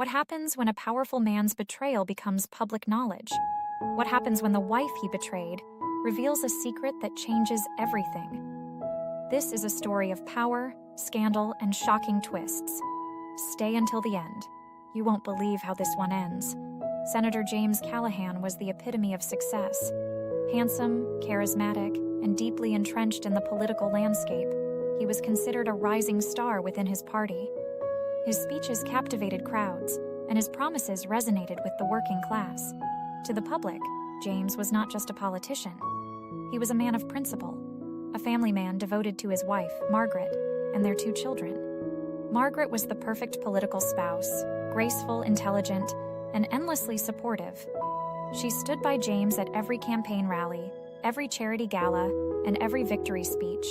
What happens when a powerful man's betrayal becomes public knowledge? What happens when the wife he betrayed reveals a secret that changes everything? This is a story of power, scandal, and shocking twists. Stay until the end. You won't believe how this one ends. Senator James Callahan was the epitome of success. Handsome, charismatic, and deeply entrenched in the political landscape, he was considered a rising star within his party. His speeches captivated crowds, and his promises resonated with the working class. To the public, James was not just a politician. He was a man of principle, a family man devoted to his wife, Margaret, and their 2 children. Margaret was the perfect political spouse, graceful, intelligent, and endlessly supportive. She stood by James at every campaign rally, every charity gala, and every victory speech.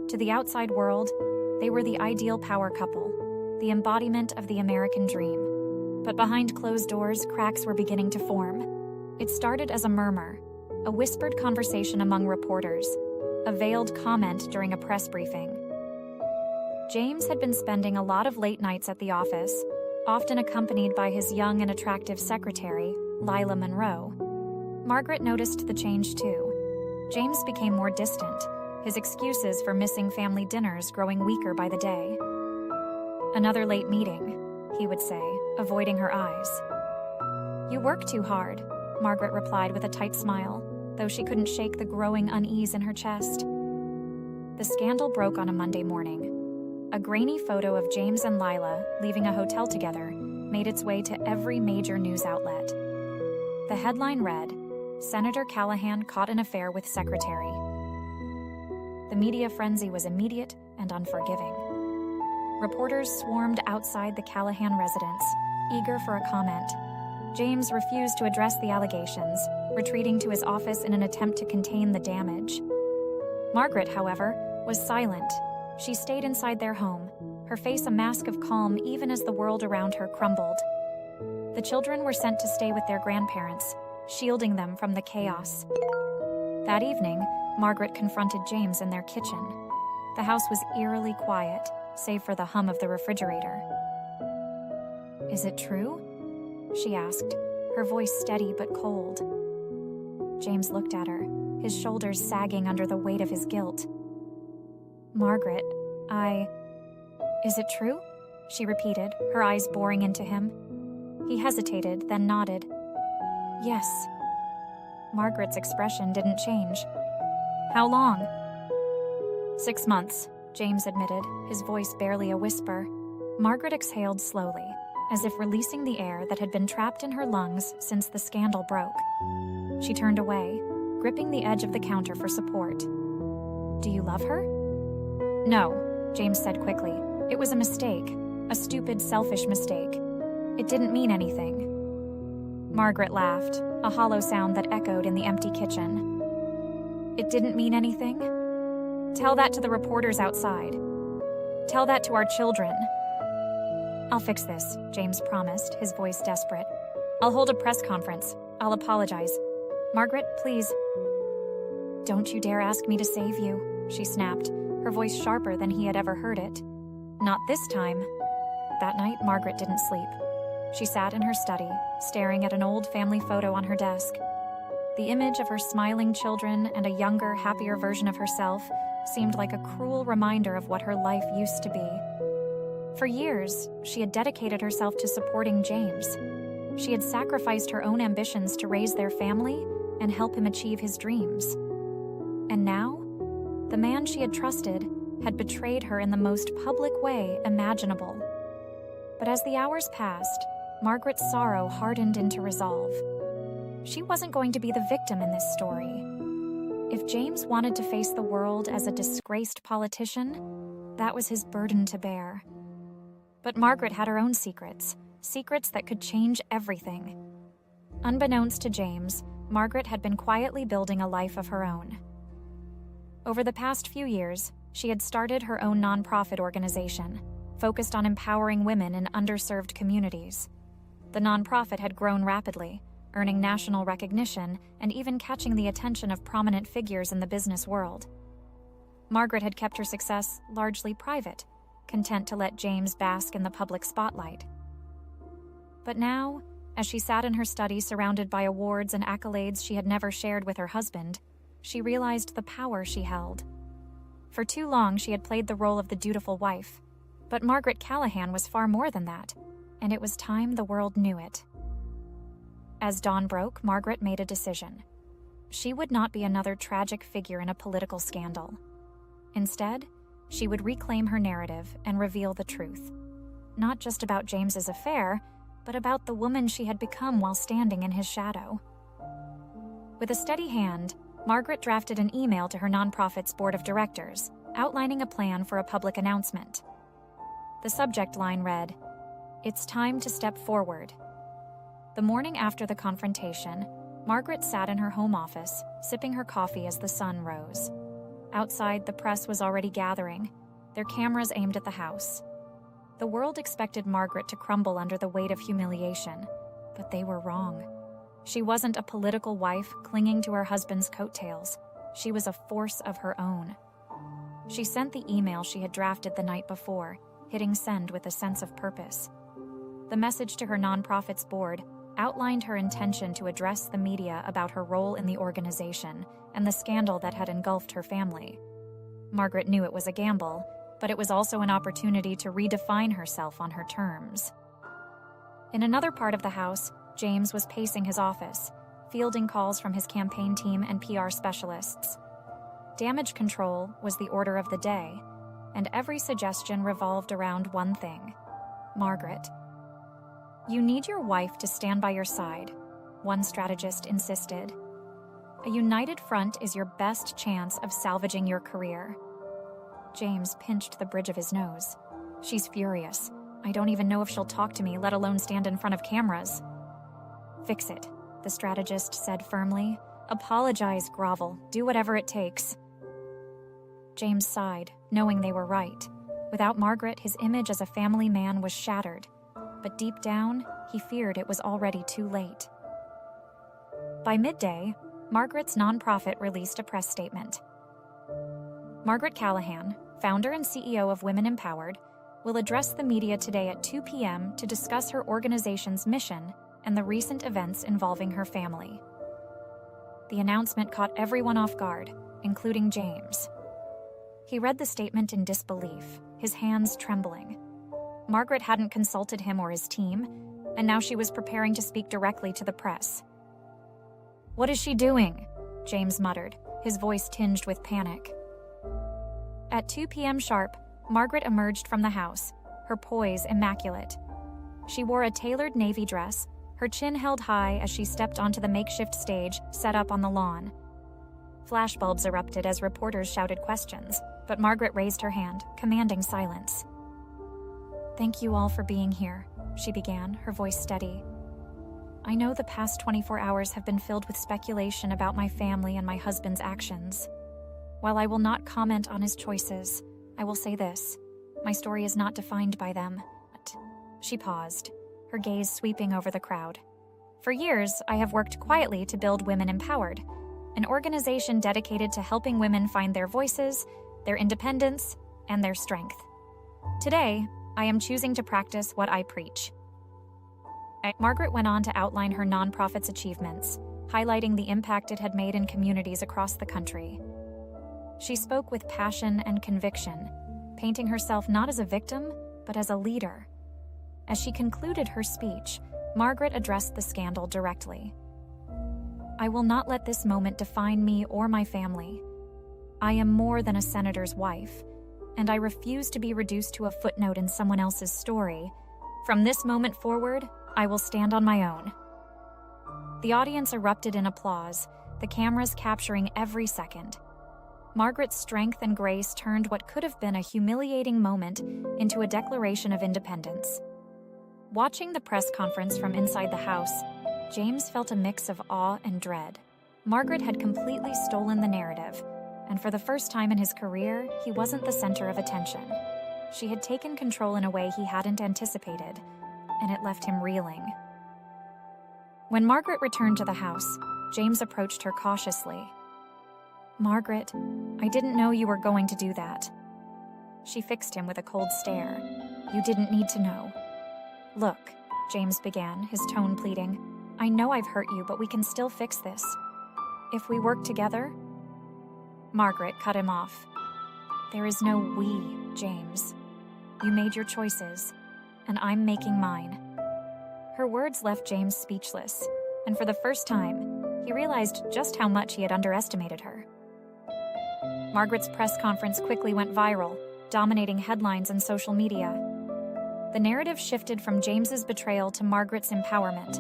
To the outside world, they were the ideal power couple, the embodiment of the American dream. But behind closed doors, cracks were beginning to form. It started as a murmur, a whispered conversation among reporters, a veiled comment during a press briefing. James had been spending a lot of late nights at the office, often accompanied by his young and attractive secretary, Lila Monroe. Margaret noticed the change too. James became more distant, his excuses for missing family dinners growing weaker by the day. "Another late meeting," he would say, avoiding her eyes. "You work too hard," Margaret replied with a tight smile, though she couldn't shake the growing unease in her chest. The scandal broke on a Monday morning. A grainy photo of James and Lila leaving a hotel together made its way to every major news outlet. The headline read, "Senator Callahan caught an affair with secretary." The media frenzy was immediate and unforgiving. Reporters swarmed outside the Callahan residence, eager for a comment. James refused to address the allegations, retreating to his office in an attempt to contain the damage. Margaret, however, was silent. She stayed inside their home, her face a mask of calm even as the world around her crumbled. The children were sent to stay with their grandparents, shielding them from the chaos. That evening, Margaret confronted James in their kitchen. The house was eerily quiet, save for the hum of the refrigerator. "Is it true?" she asked, her voice steady but cold. James looked at her, his shoulders sagging under the weight of his guilt. "Margaret, Is it true?" she repeated, her eyes boring into him. He hesitated, then nodded. "Yes." Margaret's expression didn't change. "How long?" 6 months, James admitted, his voice barely a whisper. Margaret exhaled slowly, as if releasing the air that had been trapped in her lungs since the scandal broke. She turned away, gripping the edge of the counter for support. "Do you love her?" "No," James said quickly. "It was a mistake, a stupid, selfish mistake. It didn't mean anything." Margaret laughed, a hollow sound that echoed in the empty kitchen. "It didn't mean anything? Tell that to the reporters outside. Tell that to our children." "I'll fix this," James promised, his voice desperate. "I'll hold a press conference. I'll apologize. Margaret, please." "Don't you dare ask me to save you," she snapped, her voice sharper than he had ever heard it. "Not this time." That night, Margaret didn't sleep. She sat in her study, staring at an old family photo on her desk. The image of her smiling children and a younger, happier version of herself seemed like a cruel reminder of what her life used to be. For years, she had dedicated herself to supporting James. She had sacrificed her own ambitions to raise their family and help him achieve his dreams. And now, the man she had trusted had betrayed her in the most public way imaginable. But as the hours passed, Margaret's sorrow hardened into resolve. She wasn't going to be the victim in this story. If James wanted to face the world as a disgraced politician, that was his burden to bear. But Margaret had her own secrets that could change everything. Unbeknownst to James, Margaret had been quietly building a life of her own. Over the past few years, she had started her own nonprofit organization, focused on empowering women in underserved communities. The nonprofit had grown rapidly, earning national recognition and even catching the attention of prominent figures in the business world. Margaret had kept her success largely private, content to let James bask in the public spotlight. But now, as she sat in her study surrounded by awards and accolades she had never shared with her husband, she realized the power she held. For too long, she had played the role of the dutiful wife, but Margaret Callahan was far more than that, and it was time the world knew it. As dawn broke, Margaret made a decision. She would not be another tragic figure in a political scandal. Instead, she would reclaim her narrative and reveal the truth. Not just about James's affair, but about the woman she had become while standing in his shadow. With a steady hand, Margaret drafted an email to her nonprofit's board of directors, outlining a plan for a public announcement. The subject line read, "It's time to step forward." The morning after the confrontation, Margaret sat in her home office, sipping her coffee as the sun rose. Outside, the press was already gathering, their cameras aimed at the house. The world expected Margaret to crumble under the weight of humiliation, but they were wrong. She wasn't a political wife clinging to her husband's coattails. She was a force of her own. She sent the email she had drafted the night before, hitting send with a sense of purpose. The message to her nonprofit's board outlined her intention to address the media about her role in the organization and the scandal that had engulfed her family. Margaret knew it was a gamble, but it was also an opportunity to redefine herself on her terms. In another part of the house, James was pacing his office, fielding calls from his campaign team and PR specialists. Damage control was the order of the day, and every suggestion revolved around one thing: Margaret. "You need your wife to stand by your side," one strategist insisted. "A united front is your best chance of salvaging your career." James pinched the bridge of his nose. "She's furious. I don't even know if she'll talk to me, let alone stand in front of cameras." "Fix it," the strategist said firmly. "Apologize, grovel, do whatever it takes." James sighed, knowing they were right. Without Margaret, his image as a family man was shattered. But deep down, he feared it was already too late. By midday, Margaret's nonprofit released a press statement. Margaret Callahan, founder and CEO of Women Empowered, will address the media today at 2 p.m. to discuss her organization's mission and the recent events involving her family. The announcement caught everyone off guard, including James. He read the statement in disbelief, his hands trembling. Margaret hadn't consulted him or his team, and now she was preparing to speak directly to the press. "What is she doing?" James muttered, his voice tinged with panic. At 2 p.m. sharp, Margaret emerged from the house, her poise immaculate. She wore a tailored navy dress, her chin held high as she stepped onto the makeshift stage set up on the lawn. Flashbulbs erupted as reporters shouted questions, but Margaret raised her hand, commanding silence. "Thank you all for being here," she began, her voice steady. "I know the past 24 hours have been filled with speculation about my family and my husband's actions. While I will not comment on his choices, I will say this: my story is not defined by them." She paused, her gaze sweeping over the crowd. "For years, I have worked quietly to build Women Empowered, an organization dedicated to helping women find their voices, their independence, and their strength. Today, I am choosing to practice what I preach." Margaret went on to outline her nonprofit's achievements, highlighting the impact it had made in communities across the country. She spoke with passion and conviction, painting herself not as a victim, but as a leader. As she concluded her speech, Margaret addressed the scandal directly. "I will not let this moment define me or my family. I am more than a senator's wife, and I refuse to be reduced to a footnote in someone else's story. From this moment forward, I will stand on my own." The audience erupted in applause, the cameras capturing every second. Margaret's strength and grace turned what could have been a humiliating moment into a declaration of independence. Watching the press conference from inside the house, James felt a mix of awe and dread. Margaret had completely stolen the narrative, and for the first time in his career, he wasn't the center of attention. She had taken control in a way he hadn't anticipated, and it left him reeling. When Margaret returned to the house, James approached her cautiously. "Margaret, I didn't know you were going to do that." She fixed him with a cold stare. "You didn't need to know." "Look," James began, his tone pleading. "I know I've hurt you, but we can still fix this. If we work together?" Margaret cut him off. "There is no we, James. You made your choices, and I'm making mine." Her words left James speechless, and for the first time, he realized just how much he had underestimated her. Margaret's press conference quickly went viral, dominating headlines and social media. The narrative shifted from James's betrayal to Margaret's empowerment.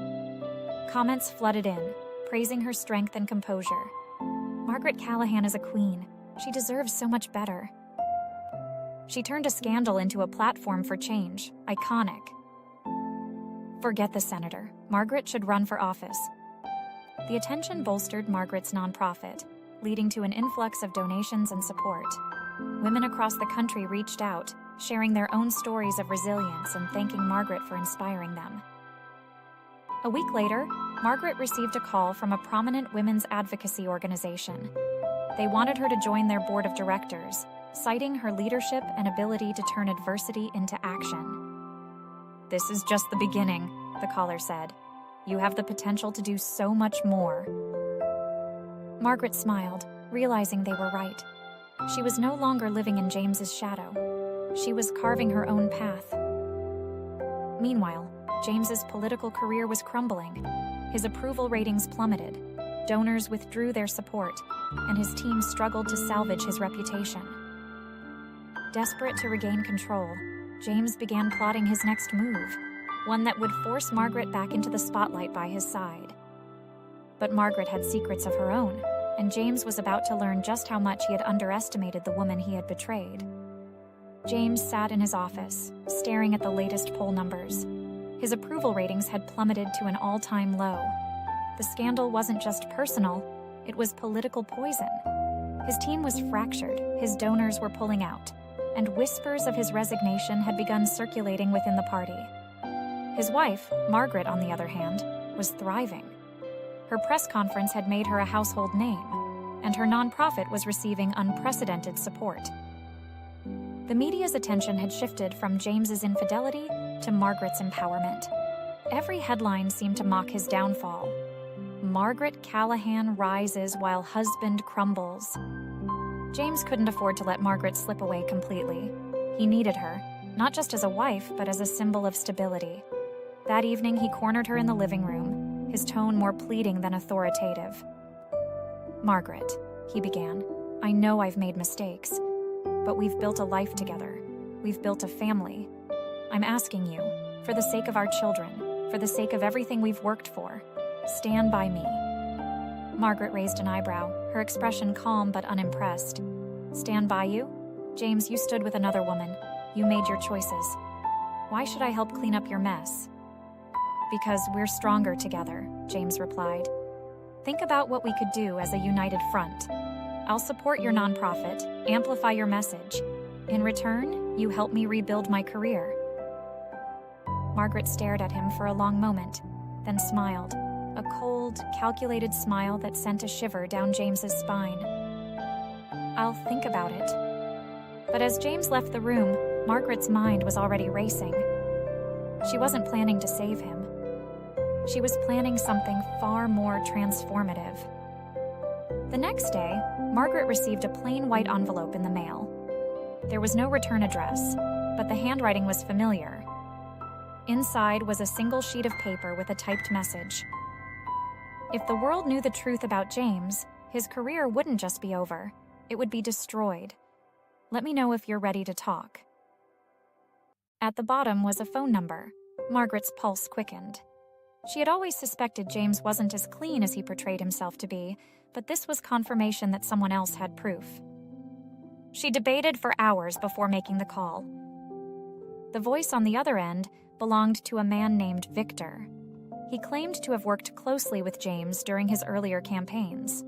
Comments flooded in, praising her strength and composure. Margaret Callahan is a queen. She deserves so much better. She turned a scandal into a platform for change. Iconic. Forget the senator. Margaret should run for office. The attention bolstered Margaret's nonprofit, leading to an influx of donations and support. Women across the country reached out, sharing their own stories of resilience and thanking Margaret for inspiring them. A week later, Margaret received a call from a prominent women's advocacy organization. They wanted her to join their board of directors, citing her leadership and ability to turn adversity into action. "This is just the beginning," the caller said. "You have the potential to do so much more." Margaret smiled, realizing they were right. She was no longer living in James's shadow. She was carving her own path. Meanwhile, James's political career was crumbling. His approval ratings plummeted, donors withdrew their support, and his team struggled to salvage his reputation. Desperate to regain control, James began plotting his next move, one that would force Margaret back into the spotlight by his side. But Margaret had secrets of her own, and James was about to learn just how much he had underestimated the woman he had betrayed. James sat in his office, staring at the latest poll numbers. His approval ratings had plummeted to an all-time low. The scandal wasn't just personal, it was political poison. His team was fractured, his donors were pulling out, and whispers of his resignation had begun circulating within the party. His wife, Margaret, on the other hand, was thriving. Her press conference had made her a household name, and her nonprofit was receiving unprecedented support. The media's attention had shifted from James's infidelity to Margaret's empowerment. Every headline seemed to mock his downfall. "Margaret Callahan rises while husband crumbles." James couldn't afford to let Margaret slip away completely. He needed her, not just as a wife, but as a symbol of stability. That evening, he cornered her in the living room, his tone more pleading than authoritative. "Margaret," he began, "I know I've made mistakes, but we've built a life together. We've built a family. I'm asking you, for the sake of our children, for the sake of everything we've worked for, stand by me." Margaret raised an eyebrow, her expression calm but unimpressed. "Stand by you? James, you stood with another woman. You made your choices. Why should I help clean up your mess?" "Because we're stronger together," James replied. "Think about what we could do as a united front. I'll support your nonprofit, amplify your message. In return, you help me rebuild my career." Margaret stared at him for a long moment, then smiled, a cold, calculated smile that sent a shiver down James's spine. "I'll think about it." But as James left the room, Margaret's mind was already racing. She wasn't planning to save him. She was planning something far more transformative. The next day, Margaret received a plain white envelope in the mail. There was no return address, but the handwriting was familiar. Inside was a single sheet of paper with a typed message. If the world knew the truth about James, his career wouldn't just be over, it would be destroyed. Let me know if you're ready to talk. At the bottom was a phone number. Margaret's pulse quickened. She had always suspected James wasn't as clean as he portrayed himself to be, but this was confirmation that someone else had proof. She debated for hours before making the call. The voice on the other end belonged to a man named Victor. He claimed to have worked closely with James during his earlier campaigns.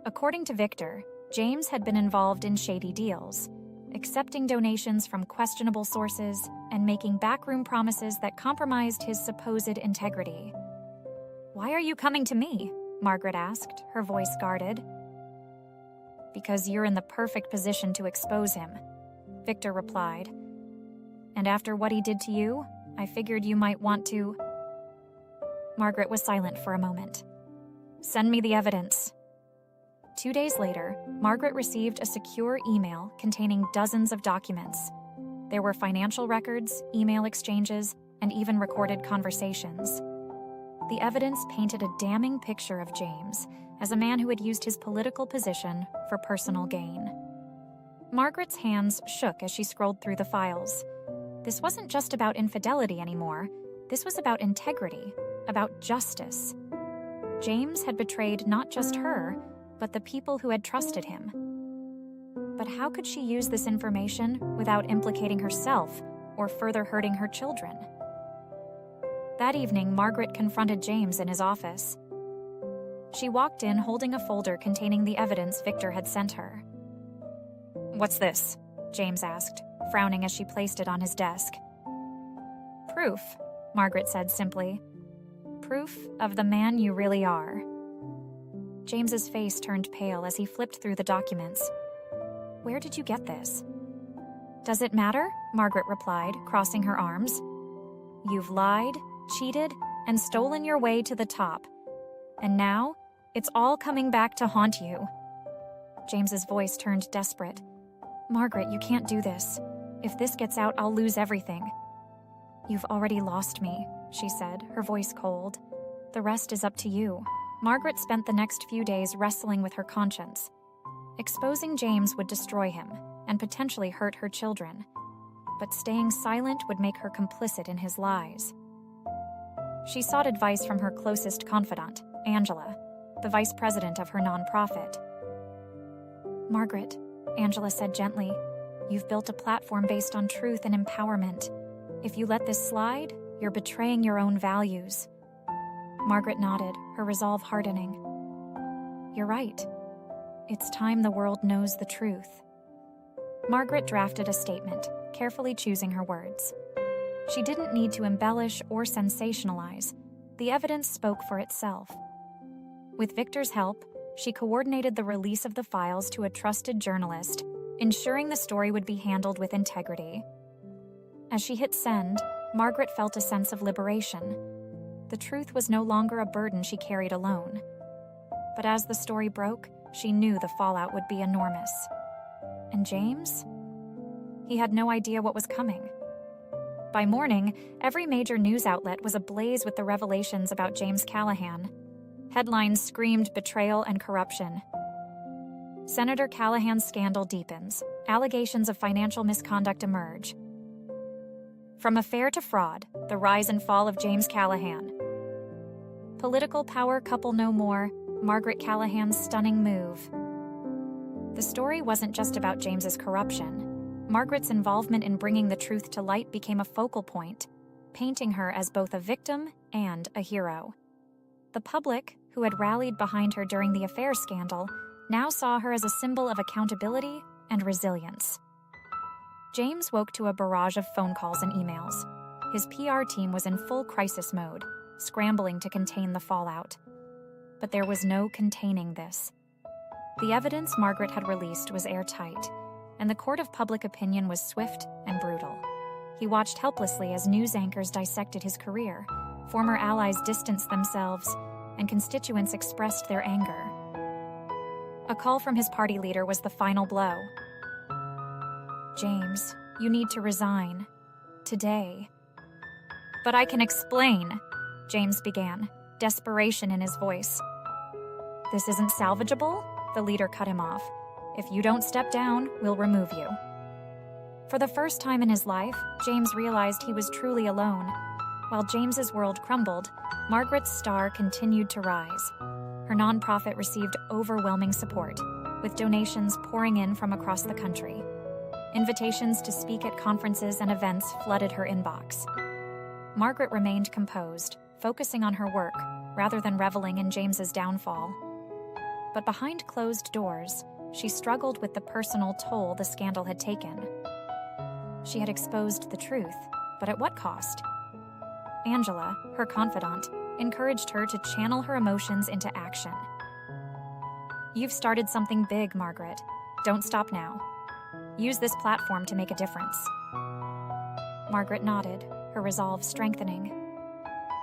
According to Victor, James had been involved in shady deals, accepting donations from questionable sources and making backroom promises that compromised his supposed integrity. "Why are you coming to me?" Margaret asked, her voice guarded. "Because you're in the perfect position to expose him," Victor replied. "And after what he did to you, I figured you might want to. Margaret was silent for a moment. Send me the evidence. 2 days later, Margaret received a secure email containing dozens of documents. There were financial records, email exchanges, and even recorded conversations. The evidence painted a damning picture of James as a man who had used his political position for personal gain. Margaret's hands shook as she scrolled through the files. This wasn't just about infidelity anymore. This was about integrity, about justice. James had betrayed not just her, but the people who had trusted him. But how could she use this information without implicating herself or further hurting her children? That evening, Margaret confronted James in his office. She walked in holding a folder containing the evidence Victor had sent her. "What's this?" James asked, frowning as she placed it on his desk. "Proof," Margaret said simply. "Proof of the man you really are." James's face turned pale as he flipped through the documents. "Where did you get this?" "Does it matter?" Margaret replied, crossing her arms. "You've lied, cheated, and stolen your way to the top. And now, it's all coming back to haunt you." James's voice turned desperate. "Margaret, you can't do this. If this gets out, I'll lose everything." "You've already lost me," she said, her voice cold. "The rest is up to you." Margaret spent the next few days wrestling with her conscience. Exposing James would destroy him and potentially hurt her children. But staying silent would make her complicit in his lies. She sought advice from her closest confidant, Angela, the vice president of her nonprofit. "Margaret," Angela said gently, "you've built a platform based on truth and empowerment. If you let this slide, you're betraying your own values." Margaret nodded, her resolve hardening. "You're right. It's time the world knows the truth." Margaret drafted a statement, carefully choosing her words. She didn't need to embellish or sensationalize. The evidence spoke for itself. With Victor's help, she coordinated the release of the files to a trusted journalist, ensuring the story would be handled with integrity. As she hit send, Margaret felt a sense of liberation. The truth was no longer a burden she carried alone. But as the story broke, she knew the fallout would be enormous. And James? He had no idea what was coming. By morning, every major news outlet was ablaze with the revelations about James Callahan. Headlines screamed betrayal and corruption. Senator Callahan's scandal deepens. Allegations of financial misconduct emerge. From affair to fraud, the rise and fall of James Callahan. Political power couple no more, Margaret Callahan's stunning move. The story wasn't just about James's corruption. Margaret's involvement in bringing the truth to light became a focal point, painting her as both a victim and a hero. The public, who had rallied behind her during the affair scandal, now saw her as a symbol of accountability and resilience. James woke to a barrage of phone calls and emails. His PR team was in full crisis mode, scrambling to contain the fallout. But there was no containing this. The evidence Margaret had released was airtight, and the court of public opinion was swift and brutal. He watched helplessly as news anchors dissected his career, former allies distanced themselves, and constituents expressed their anger. A call from his party leader was the final blow. "James, you need to resign. Today." "But I can explain," James began, desperation in his voice. "This isn't salvageable?" The leader cut him off. "If you don't step down, we'll remove you." For the first time in his life, James realized he was truly alone. While James's world crumbled, Margaret's star continued to rise. Her nonprofit received overwhelming support, with donations pouring in from across the country. Invitations to speak at conferences and events flooded her inbox. Margaret remained composed, focusing on her work rather than reveling in James's downfall. But behind closed doors, she struggled with the personal toll the scandal had taken. She had exposed the truth, but at what cost? Angela, her confidant, encouraged her to channel her emotions into action. "You've started something big, Margaret. Don't stop now. Use this platform to make a difference." Margaret nodded, her resolve strengthening.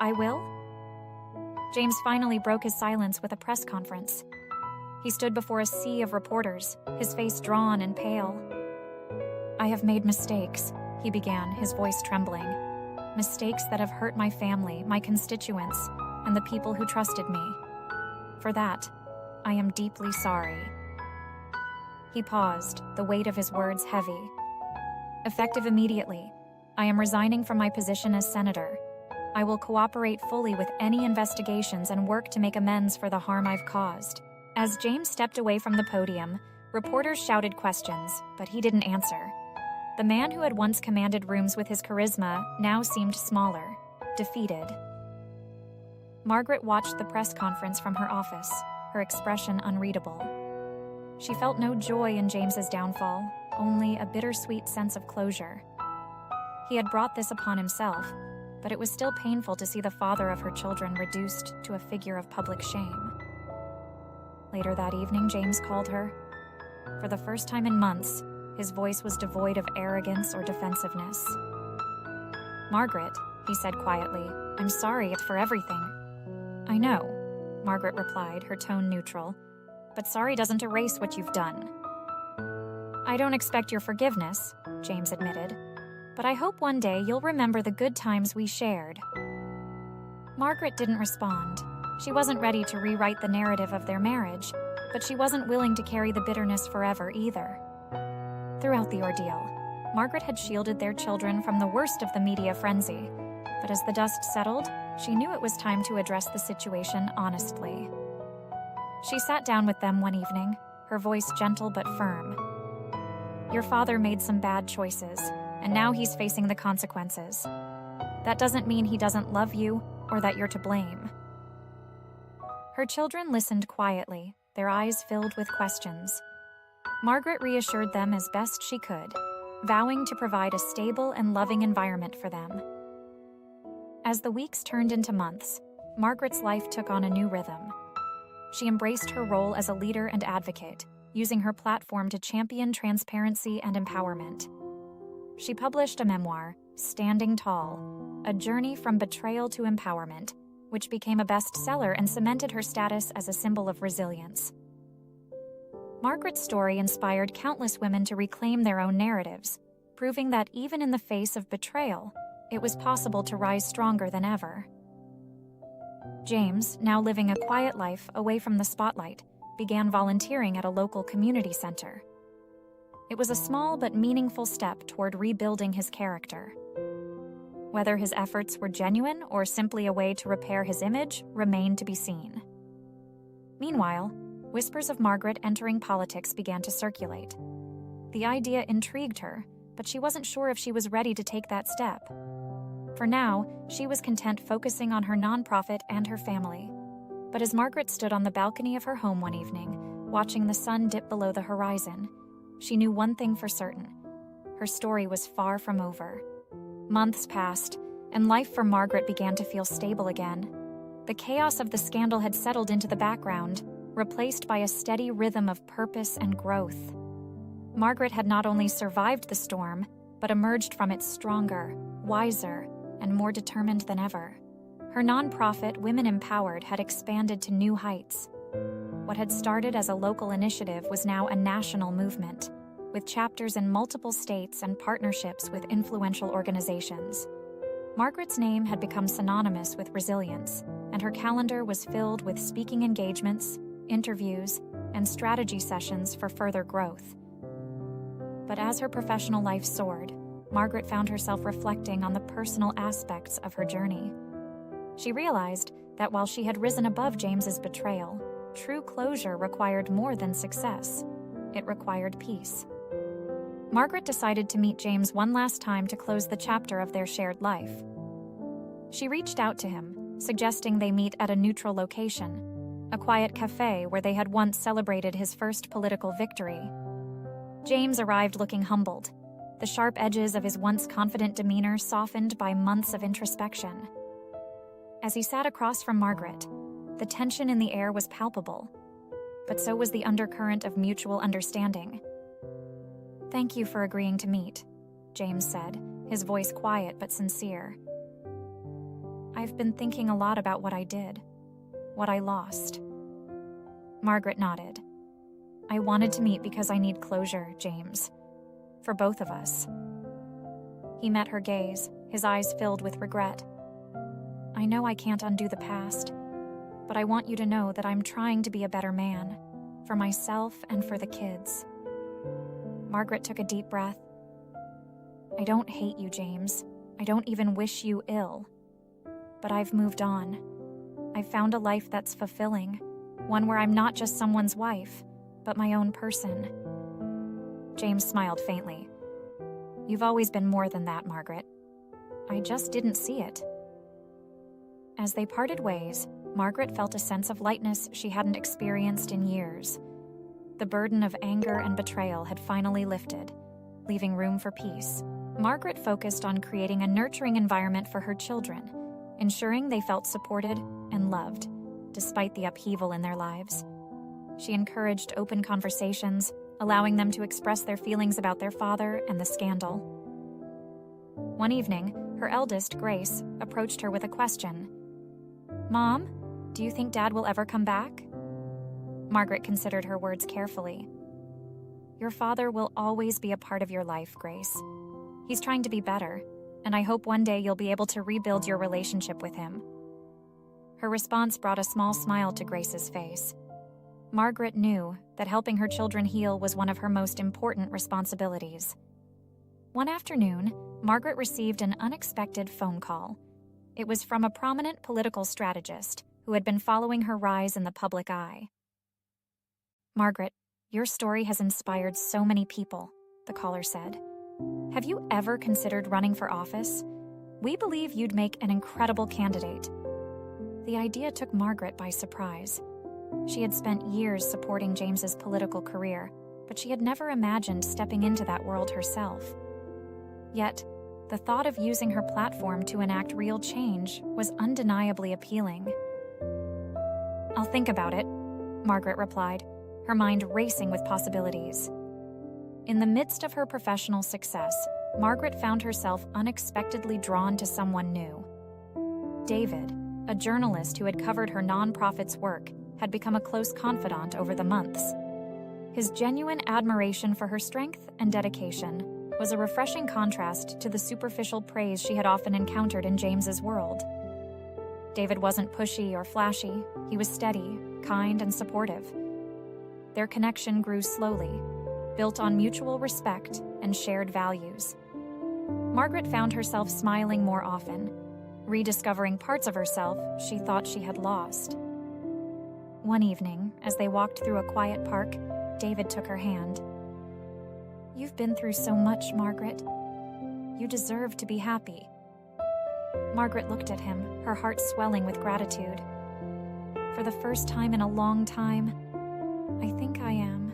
"I will?" James finally broke his silence with a press conference. He stood before a sea of reporters, his face drawn and pale. "I have made mistakes," he began, his voice trembling. "Mistakes that have hurt my family, my constituents, and the people who trusted me. For that, I am deeply sorry." He paused, the weight of his words heavy. "Effective immediately, I am resigning from my position as senator. I will cooperate fully with any investigations and work to make amends for the harm I've caused." As James stepped away from the podium, reporters shouted questions, but he didn't answer. The man who had once commanded rooms with his charisma now seemed smaller, defeated. Margaret watched the press conference from her office, her expression unreadable. She felt no joy in James's downfall, only a bittersweet sense of closure. He had brought this upon himself, but it was still painful to see the father of her children reduced to a figure of public shame. Later that evening, James called her. For the first time in months, his voice was devoid of arrogance or defensiveness. "Margaret," he said quietly, "I'm sorry for everything." "I know," Margaret replied, her tone neutral, "but sorry doesn't erase what you've done." "I don't expect your forgiveness," James admitted, "but I hope one day you'll remember the good times we shared." Margaret didn't respond. She wasn't ready to rewrite the narrative of their marriage, but she wasn't willing to carry the bitterness forever either. Throughout the ordeal, Margaret had shielded their children from the worst of the media frenzy, but as the dust settled, she knew it was time to address the situation honestly. She sat down with them one evening, her voice gentle but firm. "Your father made some bad choices, and now he's facing the consequences. That doesn't mean he doesn't love you or that you're to blame." Her children listened quietly, their eyes filled with questions. Margaret reassured them as best she could, vowing to provide a stable and loving environment for them. As the weeks turned into months, Margaret's life took on a new rhythm. She embraced her role as a leader and advocate, using her platform to champion transparency and empowerment. She published a memoir, Standing Tall, a journey from betrayal to empowerment, which became a bestseller and cemented her status as a symbol of resilience. Margaret's story inspired countless women to reclaim their own narratives, proving that even in the face of betrayal, it was possible to rise stronger than ever. James, now living a quiet life away from the spotlight, began volunteering at a local community center. It was a small but meaningful step toward rebuilding his character. Whether his efforts were genuine or simply a way to repair his image remained to be seen. Meanwhile, whispers of Margaret entering politics began to circulate. The idea intrigued her, but she wasn't sure if she was ready to take that step. For now, she was content focusing on her nonprofit and her family. But as Margaret stood on the balcony of her home one evening, watching the sun dip below the horizon, she knew one thing for certain. Her story was far from over. Months passed, and life for Margaret began to feel stable again. The chaos of the scandal had settled into the background, replaced by a steady rhythm of purpose and growth. Margaret had not only survived the storm, but emerged from it stronger, wiser, and more determined than ever. Her nonprofit, Women Empowered, had expanded to new heights. What had started as a local initiative was now a national movement, with chapters in multiple states and partnerships with influential organizations. Margaret's name had become synonymous with resilience, and her calendar was filled with speaking engagements, interviews, and strategy sessions for further growth. But as her professional life soared, Margaret found herself reflecting on the personal aspects of her journey. She realized that while she had risen above James's betrayal, true closure required more than success. It required peace. Margaret decided to meet James one last time to close the chapter of their shared life. She reached out to him, suggesting they meet at a neutral location, a quiet cafe where they had once celebrated his first political victory. James arrived looking humbled, the sharp edges of his once confident demeanor softened by months of introspection. As he sat across from Margaret, the tension in the air was palpable, but so was the undercurrent of mutual understanding. "Thank you for agreeing to meet," James said, his voice quiet but sincere. "I've been thinking a lot about what I did, what I lost." Margaret nodded. "I wanted to meet because I need closure, James. For both of us." He met her gaze, his eyes filled with regret. "I know I can't undo the past, but I want you to know that I'm trying to be a better man, for myself and for the kids." Margaret took a deep breath. "I don't hate you, James. I don't even wish you ill. But I've moved on. I've found a life that's fulfilling, one where I'm not just someone's wife, but my own person." James smiled faintly. "You've always been more than that, Margaret. I just didn't see it." As they parted ways, Margaret felt a sense of lightness she hadn't experienced in years. The burden of anger and betrayal had finally lifted, leaving room for peace. Margaret focused on creating a nurturing environment for her children, ensuring they felt supported and loved, despite the upheaval in their lives. She encouraged open conversations, allowing them to express their feelings about their father and the scandal. One evening, her eldest, Grace, approached her with a question. "Mom, do you think Dad will ever come back?" Margaret considered her words carefully. "Your father will always be a part of your life, Grace. He's trying to be better, and I hope one day you'll be able to rebuild your relationship with him." Her response brought a small smile to Grace's face. Margaret knew that helping her children heal was one of her most important responsibilities. One afternoon, Margaret received an unexpected phone call. It was from a prominent political strategist who had been following her rise in the public eye. "Margaret, your story has inspired so many people," the caller said. "Have you ever considered running for office? We believe you'd make an incredible candidate." The idea took Margaret by surprise. She had spent years supporting James's political career, but she had never imagined stepping into that world herself. Yet, the thought of using her platform to enact real change was undeniably appealing. "I'll think about it," Margaret replied, her mind racing with possibilities. In the midst of her professional success, Margaret found herself unexpectedly drawn to someone new. David, a journalist who had covered her nonprofit's work, had become a close confidant over the months. His genuine admiration for her strength and dedication was a refreshing contrast to the superficial praise she had often encountered in James's world. David wasn't pushy or flashy. He was steady, kind, and supportive. Their connection grew slowly, built on mutual respect and shared values. Margaret found herself smiling more often, rediscovering parts of herself she thought she had lost. One evening, as they walked through a quiet park, David took her hand. "You've been through so much, Margaret. You deserve to be happy." Margaret looked at him, her heart swelling with gratitude. "For the first time in a long time, I think I am."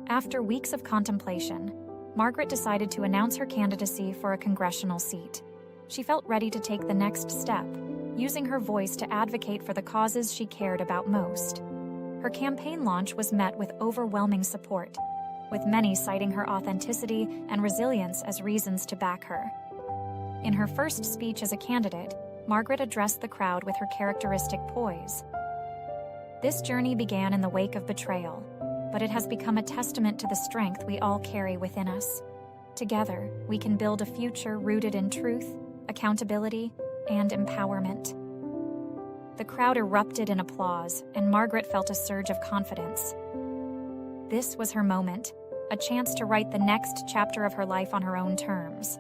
After weeks of contemplation, Margaret decided to announce her candidacy for a congressional seat. She felt ready to take the next step, using her voice to advocate for the causes she cared about most. Her campaign launch was met with overwhelming support, with many citing her authenticity and resilience as reasons to back her. In her first speech as a candidate, Margaret addressed the crowd with her characteristic poise. This journey began in the wake of betrayal, but it has become a testament to the strength we all carry within us. Together, we can build a future rooted in truth, accountability, and empowerment. The crowd erupted in applause, and Margaret felt a surge of confidence. This was her moment, a chance to write the next chapter of her life on her own terms.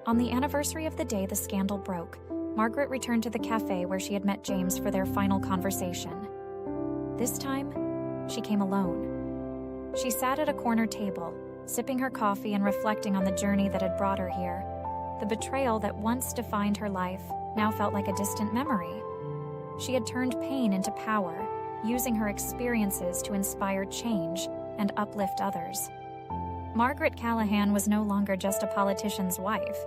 On the anniversary of the day the scandal broke, Margaret returned to the cafe where she had met James for their final conversation. This time, she came alone. She sat at a corner table, sipping her coffee and reflecting on the journey that had brought her here. The betrayal that once defined her life now felt like a distant memory. She had turned pain into power, using her experiences to inspire change and uplift others. Margaret Callahan was no longer just a politician's wife.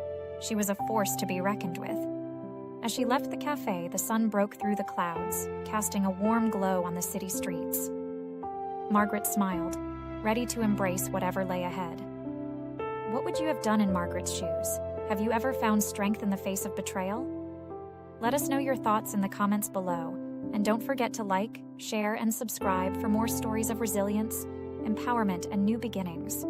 She was a force to be reckoned with. As she left the cafe, the sun broke through the clouds, casting a warm glow on the city streets. Margaret smiled, ready to embrace whatever lay ahead. What would you have done in Margaret's shoes? Have you ever found strength in the face of betrayal? Let us know your thoughts in the comments below, and don't forget to like, share, and subscribe for more stories of resilience, empowerment, and new beginnings.